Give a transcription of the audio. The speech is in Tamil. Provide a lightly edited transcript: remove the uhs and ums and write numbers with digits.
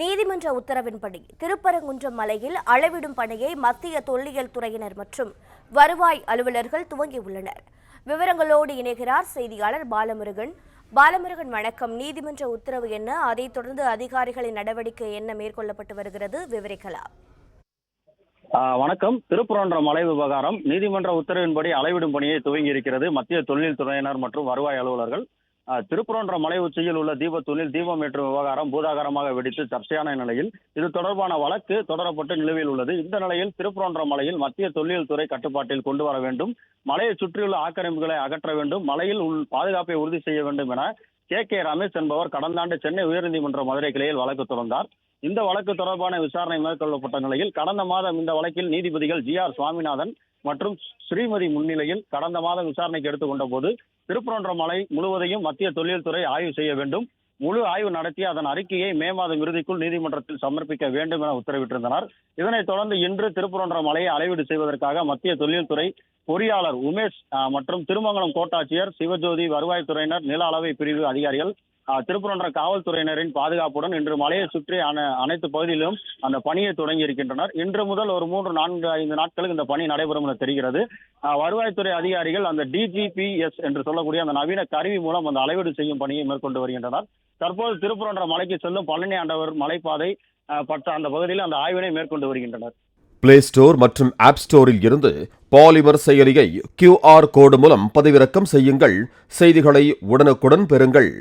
நீதிமன்ற உத்தரவின்படி திருப்பரங்குன்றம் மலையில் அளவிடும் பணியை மத்திய தொல்லியல் துறையினர் மற்றும் வருவாய் அலுவலர்கள் துவங்கியுள்ளனர். விவரங்களோடு இணைகிறார் செய்தியாளர் பாலமுருகன். வணக்கம். நீதிமன்ற உத்தரவு என்ன? அதைத் தொடர்ந்து அதிகாரிகளின் நடவடிக்கை என்ன மேற்கொள்ளப்பட்டு வருகிறது? விவரிக்கலாம். வணக்கம். திருப்பரங்குன்றம் மலை விவகாரம் நீதிமன்ற உத்தரவின்படி அளவிடும் பணியை துவங்கி இருக்கிறது மத்திய தொழில் துறையினர் மற்றும் வருவாய் அலுவலர்கள். திருப்பரங்குன்றம் மலை உச்சியில் உள்ள தீபத்தூணில் தீபம் ஏற்றும் விவகாரம் பூதாகரமாக வெடித்து சர்ச்சையான நிலையில் இது தொடர்பான வழக்கு தொடரப்பட்டு நிலுவையில் உள்ளது. இந்த நிலையில் திருப்பரங்குன்றம் மலையில் மத்திய தொல்லியல் துறை கட்டுப்பாட்டில் கொண்டு வர வேண்டும், மலையை சுற்றியுள்ள ஆக்கிரமிப்புகளை அகற்ற வேண்டும், மலையில் பாதுகாப்பை உறுதி செய்ய வேண்டும் என கே ரமேஷ் என்பவர் கடந்த ஆண்டு சென்னை உயர்நீதிமன்ற மதுரை கிளையில் வழக்கு தொடர்ந்தார். இந்த வழக்கு தொடர்பான விசாரணை மேற்கொள்ளப்பட்ட நிலையில் கடந்த மாதம் இந்த வழக்கில் நீதிபதிகள் GR சுவாமிநாதன் மற்றும் ஸ்ரீமதி முன்னிலையில் கடந்த மாதம் விசாரணைக்கு எடுத்துக்கொண்ட போது திருப்பரங்குன்றம் மலை முழுவதையும் மத்திய தொல்லியல் துறை ஆய்வு செய்ய வேண்டும், முழு ஆய்வு நடத்தி அதன் அறிக்கையை மே மாதம் இறுதிக்குள் நீதிமன்றத்தில் சமர்ப்பிக்க வேண்டும் என உத்தரவிட்டிருந்தனர். இதனைத் தொடர்ந்து இன்று திருப்பரங்குன்றம் மலையை அளவீடு செய்வதற்காக மத்திய தொல்லியல் துறை பொறியாளர் உமேஷ் மற்றும் திருமங்கலம் கோட்டாட்சியர் சிவஜோதி, வருவாய்த்துறையினர், நில அளவை பிரிவு அதிகாரிகள், திருப்பரங்குன்றம் காவல்துறையினரின் பாதுகாப்புடன் இன்று மலையை சுற்றி அனைத்து பகுதிகளிலும் அந்த பணியை தொடங்கி இருக்கின்றனர். இன்று முதல் ஒரு 3-4-5 நாட்களுக்கு இந்த பணி நடைபெறும் என தெரிகிறது. வருவாய்த்துறை அதிகாரிகள் அந்த DGPS என்று சொல்லக்கூடிய அந்த நவீன கருவி மூலம் அந்த அளவீடு செய்யும் பணியை மேற்கொண்டு வருகின்றனர். தற்போது திருப்பரங்குன்றம் மலைக்கு செல்லும் பழனி ஆண்டவர் மலைப்பாதை பட்ட அந்த பகுதியில் அந்த ஆய்வினை மேற்கொண்டு வருகின்றனர். பிளே ஸ்டோர் மற்றும் ஆப் ஸ்டோரில் இருந்து பாலிமர் செயலியை QR கோடு மூலம் பதிவிறக்கம் செய்யுங்கள். செய்திகளை உடனுக்குடன் பெறுங்கள்.